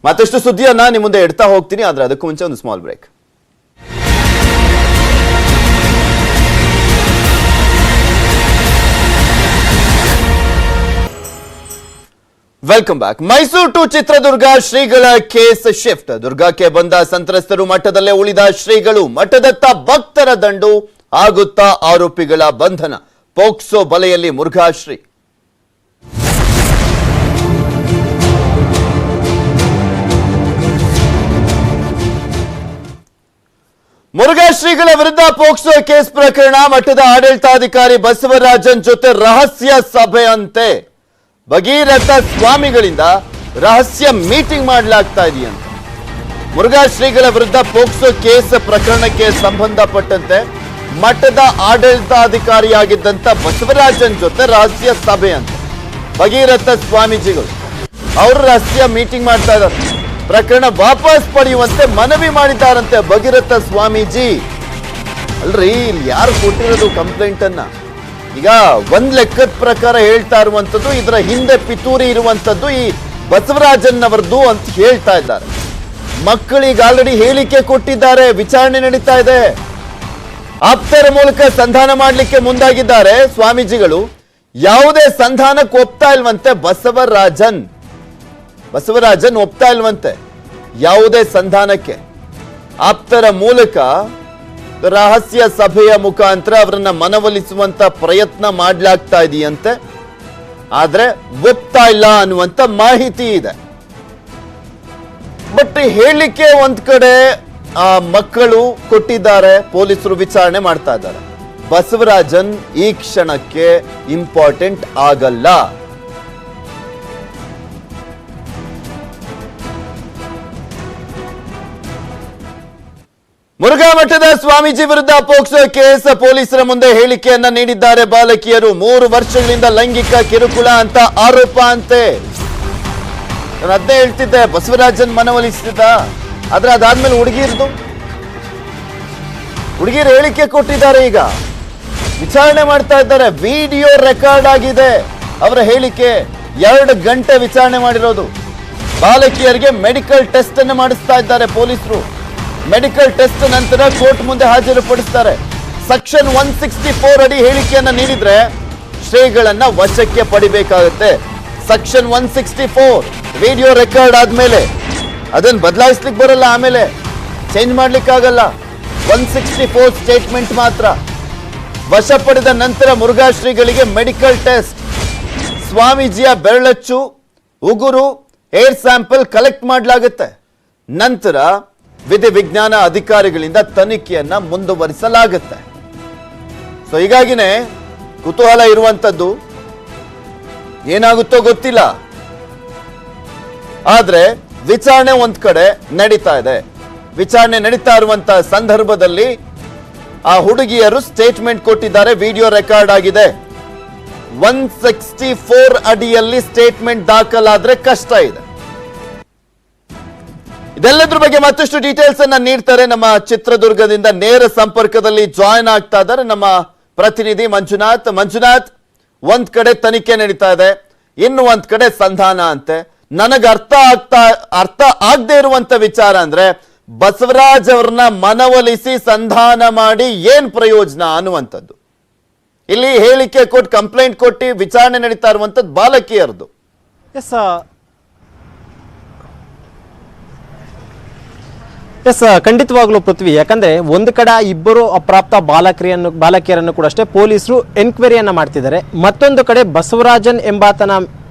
ಮತ್ತಷ್ಟು ಸುದ್ದಿಯನ್ನ ನಿಮ್ಮ ಮುಂದೆ ಇಡ್ತಾ ಹೋಗ್ತೀನಿ, ಆದ್ರೆ ಅದಕ್ಕೂ ಮುಂಚೆ ಒಂದು small break. Welcome back. Mysuru to Chitradurga ಶ್ರೀಗಳ ಕೇಸ್ ಶಿಫ್ಟ್. ದುರ್ಗಕ್ಕೆ ಬಂದ ಸಂತ್ರಸ್ತರು ಮಠದಲ್ಲೇ ಉಳಿದ ಶ್ರೀಗಳು, ಮಠದತ್ತ ಭಕ್ತರ ದಂಡು, ಆಗುತ್ತಾ ಆರೋಪಿಗಳ ಬಂಧನ. ಪೋಕ್ಸೋ ಬಲೆಯಲ್ಲಿ ಮುರುಘಾಶ್ರೀ. ಮುರುಘಾಶ್ರೀಗಳ ವಿರುದ್ಧ ಪೋಕ್ಸೋ ಕೇಸ್ ಪ್ರಕರಣ. ಮಠದ ಆಡಳಿತಾಧಿಕಾರಿ ಬಸವರಾಜನ್ ಜೊತೆ ರಹಸ್ಯ ಸಭೆ ಅಂತೆ. ಭಗೀರಥ ಸ್ವಾಮಿಗಳಿಂದ ರಹಸ್ಯ ಮೀಟಿಂಗ್ ಮಾಡಲಾಗ್ತಾ ಇದೆಯಂತೆ. ಮುರುಘಾಶ್ರೀಗಳ ವಿರುದ್ಧ ಪೋಕ್ಸೋ ಕೇಸ್ ಪ್ರಕರಣಕ್ಕೆ ಸಂಬಂಧಪಟ್ಟಂತೆ ಮಠದ ಆಡಳಿತಾಧಿಕಾರಿಯಾಗಿದ್ದಂತ ಬಸವರಾಜನ್ ಜೊತೆ ರಹಸ್ಯ ಸಭೆ ಅಂತೆ. ಭಗೀರಥ ಸ್ವಾಮೀಜಿಗಳು ಅವರು ರಹಸ್ಯ ಮೀಟಿಂಗ್ ಮಾಡ್ತಾ ಇದ್ದಾರೆ. ಪ್ರಕರಣ ವಾಪಸ್ ಪಡೆಯುವಂತೆ ಮನವಿ ಮಾಡಿದ್ದಾರಂತೆ ಭಗೀರಥ ಸ್ವಾಮೀಜಿ. ಅಲ್ರಿ, ಇಲ್ಲಿ ಯಾರು ಕೊಟ್ಟಿರೋದು ಕಂಪ್ಲೇಂಟ್ ಅನ್ನ? ಈಗ ಒಂದ್ ಲೆಕ್ಕದ ಪ್ರಕಾರ ಹೇಳ್ತಾ ಇರುವಂತದ್ದು, ಇದರ ಹಿಂದೆ ಪಿತೂರಿ ಇರುವಂತದ್ದು ಈ ಬಸವರಾಜನ್ ಅವರದ್ದು ಅಂತ ಹೇಳ್ತಾ ಇದ್ದಾರೆ. ಮಕ್ಕಳಿಗೆ ಆಲ್ರೆಡಿ ಹೇಳಿಕೆ ಕೊಟ್ಟಿದ್ದಾರೆ, ವಿಚಾರಣೆ ನಡೀತಾ ಇದೆ. ಆಪ್ತರ ಮೂಲಕ ಸಂಧಾನ ಮಾಡಲಿಕ್ಕೆ ಮುಂದಾಗಿದ್ದಾರೆ ಸ್ವಾಮೀಜಿಗಳು. ಯಾವುದೇ ಸಂಧಾನಕ್ಕೆ ಒಪ್ತಾ ಇಲ್ವಂತೆ ಬಸವರಾಜನ್ ಒಪ್ತಾ ಇಲ್ವಂತೆ ಯಾವುದೇ ಸಂಧಾನಕ್ಕೆ. ಆಪ್ತರ ಮೂಲಕ ರಹಸ್ಯ ಸಭೆಯ ಮುಖಾಂತರ ಅವರನ್ನ ಮನವೊಲಿಸುವಂತ ಪ್ರಯತ್ನ ಮಾಡ್ಲಾಗ್ತಾ ಇದೆಯಂತೆ. ಆದ್ರೆ ಒಪ್ತಾ ಇಲ್ಲ ಅನ್ನುವಂತ ಮಾಹಿತಿ ಇದೆ. ಬಟ್ ಹೇಳಿಕೆ ಒಂದ್ ಕಡೆ ಆ ಮಕ್ಕಳು ಕೊಟ್ಟಿದ್ದಾರೆ, ಪೊಲೀಸರು ವಿಚಾರಣೆ ಮಾಡ್ತಾ ಇದ್ದಾರೆ. ಬಸವರಾಜನ್ ಈ ಕ್ಷಣಕ್ಕೆ ಇಂಪಾರ್ಟೆಂಟ್ ಆಗಲ್ಲ. ಮುರುಘಾ ಮಠದ ಸ್ವಾಮೀಜಿ ವಿರುದ್ಧ ಪೋಕ್ಸೋ ಕೇಸ್. ಪೊಲೀಸರ ಮುಂದೆ ಹೇಳಿಕೆಯನ್ನ ನೀಡಿದ್ದಾರೆ ಬಾಲಕಿಯರು. 3 ವರ್ಷಗಳಿಂದ ಲೈಂಗಿಕ ಕಿರುಕುಳ ಅಂತ ಆರೋಪ ಅಂತೆ. ನಾನು ಅದೇ ಹೇಳ್ತಿದ್ದೆ, ಬಸವರಾಜನ್ ಮನವೊಲಿಸಿದ. ಆದ್ರೆ ಅದಾದ್ಮೇಲೆ ಹುಡುಗಿರು ಹೇಳಿಕೆ ಕೊಟ್ಟಿದ್ದಾರೆ. ಈಗ ವಿಚಾರಣೆ ಮಾಡ್ತಾ ಇದ್ದಾರೆ. ವಿಡಿಯೋ ರೆಕಾರ್ಡ್ ಆಗಿದೆ ಅವರ ಹೇಳಿಕೆ. 2 ಗಂಟೆ ವಿಚಾರಣೆ ಮಾಡಿರೋದು. ಬಾಲಕಿಯರಿಗೆ ಮೆಡಿಕಲ್ ಟೆಸ್ಟ್ ಅನ್ನು ಮಾಡಿಸ್ತಾ ಇದ್ದಾರೆ ಪೊಲೀಸರು. ಮೆಡಿಕಲ್ ಟೆಸ್ಟ್ ನಂತರ ಕೋರ್ಟ್ ಮುಂದೆ ಹಾಜರುಪಡಿಸ್ತಾರೆ. ಸೆಕ್ಷನ್ 164 ಅಡಿ ಹೇಳಿಕೆಯನ್ನ ನೀಡಿದ್ರೆ ಶ್ರೀಗಳನ್ನ ವಶಕ್ಕೆ ಪಡಿಬೇಕಾಗುತ್ತೆ. ಸೆಕ್ಷನ್ 164 ವಿಡಿಯೋ ರೆಕಾರ್ಡ್ ಆದ್ಮೇಲೆ ಅದನ್ನ ಬದಲಾಯಿಸ್ಲಿಕ್ಕೆ ಬರಲ್ಲ, ಆಮೇಲೆ ಚೇಂಜ್ ಮಾಡ್ಲಿಕ್ಕಾಗಲ್ಲ. 164 ಸ್ಟೇಟ್ಮೆಂಟ್ ಮಾತ್ರ. ವಶ ಪಡೆದ ನಂತರ ಮುರುಘಾಶ್ರೀಗಳಿಗೆ ಮೆಡಿಕಲ್ ಟೆಸ್ಟ್, ಸ್ವಾಮೀಜಿಯ ಬೆರಳಚ್ಚು, ಉಗುರು, ಏರ್ ಸ್ಯಾಂಪಲ್ ಕಲೆಕ್ಟ್ ಮಾಡಲಾಗುತ್ತೆ. ನಂತರ ವಿಧಿ ವಿಜ್ಞಾನ ಅಧಿಕಾರಿಗಳಿಂದ ತನಿಖೆಯನ್ನ ಮುಂದುವರಿಸಲಾಗುತ್ತೆ. ಸೊ ಹೀಗಾಗಿನೇ ಕುತೂಹಲ ಇರುವಂತದ್ದು, ಏನಾಗುತ್ತೋ ಗೊತ್ತಿಲ್ಲ. ಆದ್ರೆ ವಿಚಾರಣೆ ಒಂದ್ ಕಡೆ ನಡೀತಾ ಇದೆ. ವಿಚಾರಣೆ ನಡೀತಾ ಇರುವಂತ ಸಂದರ್ಭದಲ್ಲಿ ಆ ಹುಡುಗಿಯರು ಸ್ಟೇಟ್ಮೆಂಟ್ ಕೊಟ್ಟಿದ್ದಾರೆ. ವಿಡಿಯೋ ರೆಕಾರ್ಡ್ ಆಗಿದೆ. 164 ಅಡಿಯಲ್ಲಿ ಸ್ಟೇಟ್ಮೆಂಟ್ ದಾಖಲಾದ್ರೆ ಕಷ್ಟ ಇದೆ. ಇದೆಲ್ಲದ್ರ ಬಗ್ಗೆ ಮತ್ತಷ್ಟು ಡೀಟೇಲ್ಸ್ ಅನ್ನ ನೀಡ್ತಾರೆ. ನಮ್ಮ ಚಿತ್ರದುರ್ಗದಿಂದ ನೇರ ಸಂಪರ್ಕದಲ್ಲಿ ಜಾಯಿನ್ ಆಗ್ತಾ ಇದ್ದಾರೆ ನಮ್ಮ ಪ್ರತಿನಿಧಿ ಮಂಜುನಾಥ್. ಒಂದ್ ಕಡೆ ತನಿಖೆ ನಡೀತಾ ಇದೆ, ಇನ್ನು ಒಂದ್ ಕಡೆ ಸಂಧಾನ ಅಂತೆ. ನನಗೆ ಅರ್ಥ ಆಗದೆ ಇರುವಂತ ವಿಚಾರ ಅಂದ್ರೆ, ಬಸವರಾಜ್ ಅವ್ರನ್ನ ಮನವೊಲಿಸಿ ಸಂಧಾನ ಮಾಡಿ ಏನ್ ಪ್ರಯೋಜನ ಅನ್ನುವಂಥದ್ದು. ಇಲ್ಲಿ ಹೇಳಿಕೆ ಕೊಟ್ಟು ಕಂಪ್ಲೇಂಟ್ ಕೊಟ್ಟು ವಿಚಾರಣೆ ನಡೀತಾ ಇರುವಂತದ್ದು ಬಾಲಕಿಯರದು. ಎಸ್, ಖಂಡಿತವಾಗ್ಲೂ ಪೃಥ್ವಿ. ಯಾಕಂದ್ರೆ ಒಂದು ಕಡೆ ಇಬ್ಬರು ಅಪ್ರಾಪ್ತ ಬಾಲಕಿಯರನ್ನು ಕೂಡ ಅಷ್ಟೇ ಪೊಲೀಸರು ಎನ್ಕ್ವೈರಿಯನ್ನ ಮಾಡ್ತಿದ್ದಾರೆ. ಮತ್ತೊಂದು ಕಡೆ ಬಸವರಾಜನ್ ಎಂಬಾತನ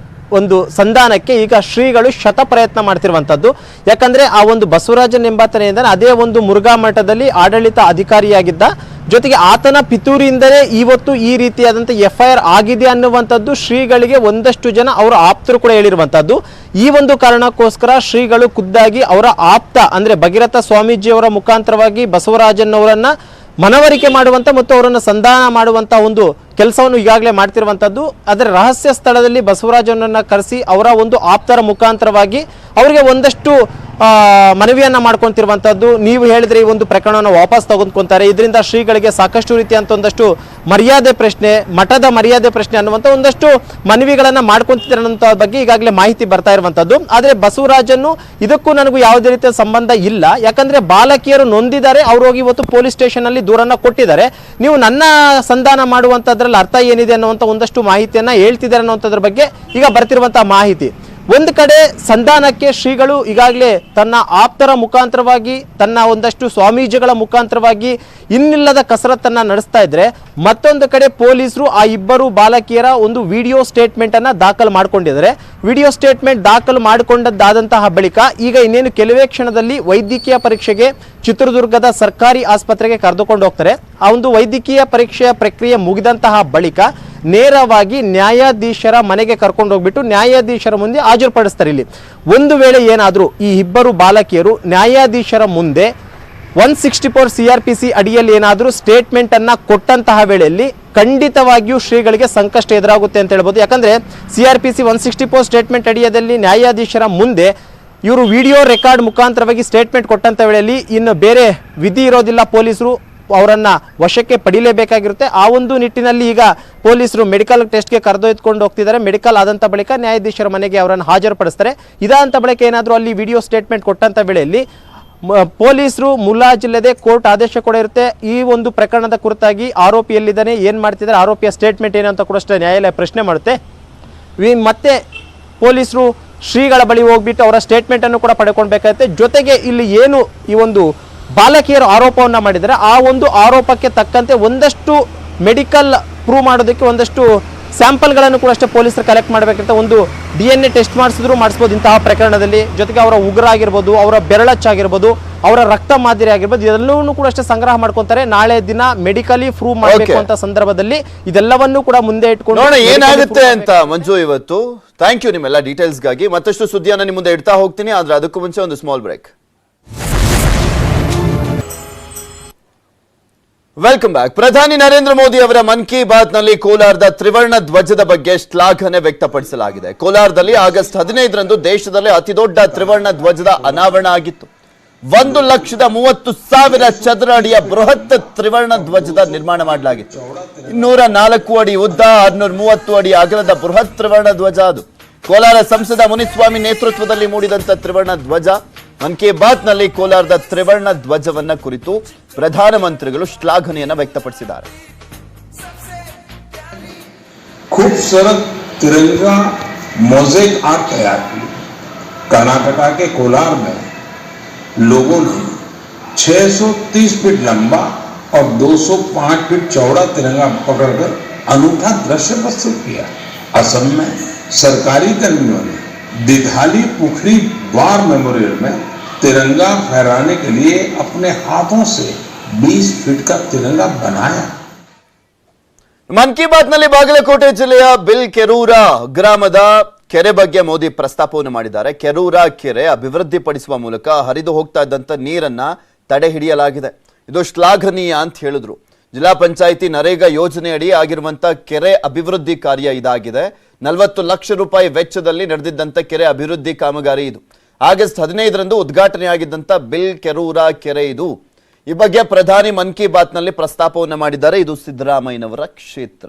ಒಂದು ಸಂಧಾನಕ್ಕೆ ಈಗ ಶ್ರೀಗಳು ಶತ ಪ್ರಯತ್ನ ಮಾಡ್ತಿರುವಂಥದ್ದು. ಯಾಕಂದ್ರೆ ಆ ಒಂದು ಬಸವರಾಜನ್ ಎಂಬಾತನಿಂದ ಅದೇ ಒಂದು ಮುರುಘಾ ಮಠದಲ್ಲಿ ಆಡಳಿತ ಅಧಿಕಾರಿಯಾಗಿದ್ದ ಜೊತೆಗೆ ಆತನ ಪಿತೂರಿಯಿಂದಲೇ ಇವತ್ತು ಈ ರೀತಿಯಾದಂಥ FIR ಆಗಿದೆ ಅನ್ನುವಂಥದ್ದು ಶ್ರೀಗಳಿಗೆ ಒಂದಷ್ಟು ಜನ ಅವರ ಆಪ್ತರು ಕೂಡ ಹೇಳಿರುವಂಥದ್ದು. ಈ ಒಂದು ಕಾರಣಕ್ಕೋಸ್ಕರ ಶ್ರೀಗಳು ಖುದ್ದಾಗಿ ಅವರ ಆಪ್ತ ಅಂದರೆ ಭಗೀರಥ ಸ್ವಾಮೀಜಿಯವರ ಮುಖಾಂತರವಾಗಿ ಬಸವರಾಜನ್ ಅವರನ್ನ ಮನವರಿಕೆ ಮಾಡುವಂಥ ಮತ್ತು ಅವರನ್ನು ಸಂಧಾನ ಮಾಡುವಂಥ ಒಂದು ಕೆಲಸವನ್ನು ಈಗಾಗಲೇ ಮಾಡ್ತಿರುವಂಥದ್ದು. ಅದರ ರಹಸ್ಯ ಸ್ಥಳದಲ್ಲಿ ಬಸವರಾಜನನ್ನು ಕರೆಸಿ ಅವರ ಒಂದು ಆಪ್ತರ ಮುಖಾಂತರವಾಗಿ ಅವರಿಗೆ ಒಂದಷ್ಟು ಮನವಿಯನ್ನ ಮಾಡ್ಕೊಂತಿರುವಂಥದ್ದು. ನೀವು ಹೇಳಿದ್ರೆ ಈ ಒಂದು ಪ್ರಕರಣವನ್ನು ವಾಪಸ್ ತೆಗೆದುಕೊಂತಾರೆ, ಇದರಿಂದ ಶ್ರೀಗಳಿಗೆ ಸಾಕಷ್ಟು ರೀತಿಯಂತ ಒಂದಷ್ಟು ಮರ್ಯಾದೆ ಪ್ರಶ್ನೆ, ಮಠದ ಮರ್ಯಾದೆ ಪ್ರಶ್ನೆ ಅನ್ನುವಂಥ ಒಂದಷ್ಟು ಮನವಿಗಳನ್ನು ಮಾಡ್ಕೊಂತಿದ್ದಾರೆ ಅನ್ನೋ ಬಗ್ಗೆ ಈಗಾಗಲೇ ಮಾಹಿತಿ ಬರ್ತಾ ಇರುವಂಥದ್ದು. ಆದರೆ ಬಸವರಾಜನ್ನು ಇದಕ್ಕೂ ನನಗೂ ಯಾವುದೇ ರೀತಿಯ ಸಂಬಂಧ ಇಲ್ಲ, ಯಾಕಂದ್ರೆ ಬಾಲಕಿಯರು ನೊಂದಿದ್ದಾರೆ, ಅವರು ಹೋಗಿ ಇವತ್ತು ಪೊಲೀಸ್ ಸ್ಟೇಷನ್ ಅಲ್ಲಿ ದೂರನ್ನ ಕೊಟ್ಟಿದ್ದಾರೆ. ನೀವು ನನ್ನ ಸಂಧಾನ ಮಾಡುವಂಥದ್ರಲ್ಲಿ ಅರ್ಥ ಏನಿದೆ ಅನ್ನುವಂಥ ಒಂದಷ್ಟು ಮಾಹಿತಿಯನ್ನ ಹೇಳ್ತಿದ್ದಾರೆ ಅನ್ನುವಂಥದ್ರ ಬಗ್ಗೆ ಈಗ ಬರ್ತಿರುವಂತಹ ಮಾಹಿತಿ. ಒಂದು ಕಡೆ ಸಂಧಾನಕ್ಕೆ ಶ್ರೀಗಳು ಈಗಾಗಲೇ ತನ್ನ ಆಪ್ತರ ಮುಖಾಂತರವಾಗಿ ತನ್ನ ಒಂದಷ್ಟು ಸ್ವಾಮೀಜಿಗಳ ಮುಖಾಂತರವಾಗಿ ಇನ್ನಿಲ್ಲದ ಕಸರತ್ತನ್ನ ನಡೆಸ್ತಾ ಇದ್ರೆ, ಮತ್ತೊಂದು ಕಡೆ ಪೊಲೀಸರು ಆ ಇಬ್ಬರು ಬಾಲಕಿಯರ ಒಂದು ವಿಡಿಯೋ ಸ್ಟೇಟ್ಮೆಂಟ್ ಅನ್ನ ದಾಖಲು ಮಾಡ್ಕೊಂಡಿದ್ದಾರೆ. ವಿಡಿಯೋ ಸ್ಟೇಟ್ಮೆಂಟ್ ದಾಖಲು ಮಾಡಿಕೊಂಡದ್ದಾದಂತಹ ಬಳಿಕ ಈಗ ಇನ್ನೇನು ಕೆಲವೇ ಕ್ಷಣದಲ್ಲಿ ವೈದ್ಯಕೀಯ ಪರೀಕ್ಷೆಗೆ ಚಿತ್ರದುರ್ಗದ ಸರ್ಕಾರಿ ಆಸ್ಪತ್ರೆಗೆ ಕರೆದುಕೊಂಡು ಹೋಗ್ತಾರೆ. ಆ ಒಂದು ವೈದ್ಯಕೀಯ ಪರೀಕ್ಷೆಯ ಪ್ರಕ್ರಿಯೆ ಮುಗಿದಂತಹ ಬಳಿಕ ನೇರವಾಗಿ ನ್ಯಾಯಾಧೀಶರ ಮನೆಗೆ ಕರ್ಕೊಂಡು ಹೋಗ್ಬಿಟ್ಟು ನ್ಯಾಯಾಧೀಶರ ಮುಂದೆ ಹಾಜರುಪಡಿಸ್ತಾರೆ. ಇಲ್ಲಿ ಒಂದು ವೇಳೆ ಏನಾದರೂ ಈ ಇಬ್ಬರು ಬಾಲಕಿಯರು ನ್ಯಾಯಾಧೀಶರ ಮುಂದೆ 164 CRPC ಅಡಿಯಲ್ಲಿ ಏನಾದರೂ ಸ್ಟೇಟ್ಮೆಂಟ್ ಅನ್ನ ಕೊಟ್ಟಂತಹ ವೇಳೆಯಲ್ಲಿ ಖಂಡಿತವಾಗಿಯೂ ಶ್ರೀಗಳಿಗೆ ಸಂಕಷ್ಟ ಎದುರಾಗುತ್ತೆ ಅಂತ ಹೇಳ್ಬೋದು. ಯಾಕಂದ್ರೆ CRPC 164 ಸ್ಟೇಟ್ಮೆಂಟ್ ಅಡಿಯಲ್ಲಿ ನ್ಯಾಯಾಧೀಶರ ಮುಂದೆ ಇವರು ವಿಡಿಯೋ ರೆಕಾರ್ಡ್ ಮುಖಾಂತರವಾಗಿ ಸ್ಟೇಟ್ಮೆಂಟ್ ಕೊಟ್ಟಂತ ವೇಳೆಯಲ್ಲಿ ಇನ್ನು ಬೇರೆ ವಿಧಿ ಇರೋದಿಲ್ಲ, ಪೊಲೀಸರು ಅವರನ್ನ ವಶಕ್ಕೆ ಪಡಿಲೇಬೇಕಾಗಿರುತ್ತೆ. ಆ ಒಂದು ನಿಟ್ಟಿನಲ್ಲಿ ಈಗ ಪೊಲೀಸರು ಮೆಡಿಕಲ್ ಟೆಸ್ಟ್ಗೆ ಕರೆದೊಯ್ದುಕೊಂಡು ಹೋಗ್ತಿದ್ದಾರೆ. ಮೆಡಿಕಲ್ ಆದಂಥ ಬಳಿಕ ನ್ಯಾಯಾಧೀಶರ ಮನೆಗೆ ಅವರನ್ನು ಹಾಜರುಪಡಿಸ್ತಾರೆ. ಇದಾದಂಥ ಬಳಿಕ ಏನಾದರೂ ಅಲ್ಲಿ ವಿಡಿಯೋ ಸ್ಟೇಟ್ಮೆಂಟ್ ಕೊಟ್ಟಂಥ ವೇಳೆಯಲ್ಲಿ ಪೊಲೀಸರು ಮುಲಾಜಿಲ್ಲದೆ ಕೋರ್ಟ್ ಆದೇಶ ಕೂಡ ಇರುತ್ತೆ. ಈ ಒಂದು ಪ್ರಕರಣದ ಕುರಿತಾಗಿ ಆರೋಪಿ ಎಲ್ಲಿದ್ದಾನೆ, ಏನು ಮಾಡ್ತಿದ್ದಾರೆ, ಆರೋಪಿಯ ಸ್ಟೇಟ್ಮೆಂಟ್ ಏನಂತ ಕೂಡ ಅಷ್ಟೇ ನ್ಯಾಯಾಲಯ ಪ್ರಶ್ನೆ ಮಾಡುತ್ತೆ. ಮತ್ತೆ ಪೊಲೀಸರು ಶ್ರೀಗಳ ಬಳಿ ಹೋಗ್ಬಿಟ್ಟು ಅವರ ಸ್ಟೇಟ್ಮೆಂಟನ್ನು ಕೂಡ ಪಡ್ಕೊಳ್ಬೇಕಾಗುತ್ತೆ. ಜೊತೆಗೆ ಇಲ್ಲಿ ಏನು ಈ ಒಂದು ಬಾಲಕಿಯರು ಆರೋಪವನ್ನು ಮಾಡಿದರೆ ಆ ಒಂದು ಆರೋಪಕ್ಕೆ ತಕ್ಕಂತೆ ಒಂದಷ್ಟು ಮೆಡಿಕಲ್ ಪ್ರೂವ್ ಮಾಡೋದಕ್ಕೆ ಒಂದಷ್ಟು ಸ್ಯಾಂಪಲ್ಗಳನ್ನು ಕೂಡ ಅಷ್ಟೇ ಪೊಲೀಸರು ಕಲೆಕ್ಟ್ ಮಾಡಬೇಕಂತ ಒಂದು DNA ಟೆಸ್ಟ್ ಮಾಡಿಸ್ಬೋದು ಇಂತಹ ಪ್ರಕರಣದಲ್ಲಿ. ಜೊತೆಗೆ ಅವರ ಉಗುರ ಆಗಿರ್ಬೋದು, ಅವರ ಬೆರಳಚ್ಚಾಗಿರ್ಬೋದು, ಅವರ ರಕ್ತ ಮಾದರಿ ಆಗಿರ್ಬೋದು, ಇದೆಲ್ಲವನ್ನೂ ಕೂಡ ಅಷ್ಟೇ ಸಂಗ್ರಹ ಮಾಡ್ಕೊಂತಾರೆ. ನಾಳೆ ದಿನ ಮೆಡಿಕಲಿ ಪ್ರೂವ್ ಮಾಡಬೇಕು ಅಂತ ಸಂದರ್ಭದಲ್ಲಿ ಇದೆಲ್ಲವನ್ನೂ ಕೂಡ ಮುಂದೆ ಇಟ್ಕೊಂಡು ಏನಾಗುತ್ತೆ ಅಂತ ಮಂಜು ಇವತ್ತು. ಥ್ಯಾಂಕ್ ಯು ನಿಮ್ಮೆಲ್ಲ ಡೀಟೇಲ್ಸ್ಗಾಗಿ. ಮತ್ತಷ್ಟು ಸುದ್ದಿಯನ್ನು ನಿಮ್ಮ ಮುಂದೆ ಇಡ್ತಾ ಹೋಗ್ತೀನಿ, ಆದ್ರೆ ಅದಕ್ಕೂ ಮುಂಚೆ ಒಂದು ಸ್ಮಾಲ್ ಬ್ರೇಕ್. Welcome back. ಪ್ರಧಾನಿ ನರೇಂದ್ರ ಮೋದಿ ಅವರ ಮನ್ ಕಿ ಬಾತ್ ನಲ್ಲಿ ಕೋಲಾರದ ತ್ರಿವರ್ಣ ಧ್ವಜದ ಬಗ್ಗೆ ಶ್ಲಾಘನೆ ವ್ಯಕ್ತಪಡಿಸಲಾಗಿದೆ. ಕೋಲಾರದಲ್ಲಿ ಆಗಸ್ಟ್ 15ರಂದು ದೇಶದಲ್ಲಿ ಅತಿದೊಡ್ಡ ತ್ರಿವರ್ಣ ಧ್ವಜದ ಅನಾವರಣ ಆಗಿತ್ತು. 1,30,30,000 ಚದರ ಅಡಿಯ ಬೃಹತ್ ತ್ರಿವರ್ಣ ಧ್ವಜದ ನಿರ್ಮಾಣ ಮಾಡಲಾಗಿತ್ತು. 204 ಅಡಿ ಉದ್ದ, 630 ಅಡಿ ಅಗಲದ ಬೃಹತ್ ತ್ರಿವರ್ಣ ಧ್ವಜ ಅದು. ಕೋಲಾರ ಸಂಸದ ಮುನಿಸ್ವಾಮಿ ನೇತೃತ್ವದಲ್ಲಿ ಮೂಡಿದಂತ ತ್ರಿವರ್ಣ ಧ್ವಜ. ಮನ್ ಕಿ ಬಾತ್ ನಲ್ಲಿ ಕೋಲಾರದ ತ್ರಿವರ್ಣ ಧ್ವಜವನ್ನ ಕುರಿತು ಪ್ರಧಾನಮಂತ್ರಿಗಳು ಶ್ಲಾಘನೆಯನ್ನ ವ್ಯಕ್ತಪಡಿಸಿದ್ದಾರೆ. खूबसूरत तिरंगा मोज़ेक आर्ट तैयार की कर्नाटका के कोलार में लोगों ने 630 फीट लंबा और 205 फीट चौड़ा तिरंगा पकड़कर अनूठा दृश्य प्रस्तुत किया. असम में सरकारी कर्मियों ने दिघाली पुखरी वार मेमोरियल में तिरंगा फहराने के लिए अपने हाथों से 20 फीट का तिरंगा बनाया. ಮನ್ ಕಿ ಬಾತ್ ನಲ್ಲಿ ಬಾಗಲಕೋಟೆ ಜಿಲ್ಲೆಯ ಬಿಲ್ ಕೆರೂರ ಗ್ರಾಮದ ಕೆರೆ ಬಗ್ಗೆ ಮೋದಿ ಪ್ರಸ್ತಾಪವನ್ನು ಮಾಡಿದ್ದಾರೆ. ಕೆರೂರ ಕೆರೆ ಅಭಿವೃದ್ಧಿಪಡಿಸುವ ಮೂಲಕ ಹರಿದು ಹೋಗ್ತಾ ಇದ್ದಂತ ನೀರನ್ನ ತಡೆ ಹಿಡಿಯಲಾಗಿದೆ. ಇದು ಶ್ಲಾಘನೀಯ ಅಂತ ಹೇಳಿದ್ರು. ಜಿಲ್ಲಾ ಪಂಚಾಯಿತಿ ನರೇಗಾ ಯೋಜನೆಯಡಿ ಆಗಿರುವಂತ ಕೆರೆ ಅಭಿವೃದ್ಧಿ ಕಾರ್ಯ ಇದಾಗಿದೆ. 40 ಲಕ್ಷ ರೂಪಾಯಿ ವೆಚ್ಚದಲ್ಲಿ ನಡೆದಿದ್ದಂತ ಕೆರೆ ಅಭಿವೃದ್ಧಿ ಕಾಮಗಾರಿ ಇದು. ಆಗಸ್ಟ್ 15ರಂದು ಉದ್ಘಾಟನೆಯಾಗಿದ್ದಂತ ಬಿಲ್ ಕೆರೂರ ಕೆರೆ ಇದು. ಈ ಬಗ್ಗೆ ಪ್ರಧಾನಿ ಮನ್ ಕಿ ಬಾತ್ ನಲ್ಲಿ ಪ್ರಸ್ತಾಪವನ್ನು ಮಾಡಿದ್ದಾರೆ. ಇದು ಸಿದ್ದರಾಮಯ್ಯನವರ ಕ್ಷೇತ್ರ.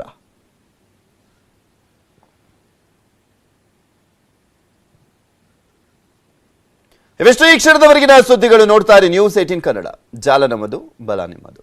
ಇವೆಷ್ಟು ಈ ಕ್ಷಣದವರೆಗಿನ ಸುದ್ದಿಗಳು. ನೋಡ್ತಾ ಇರಿ ನ್ಯೂಸ್ 18 ಕನ್ನಡ. ಜಾಲ ನಮ್ಮದು, ಬಲ ನಿಮ್ಮದು.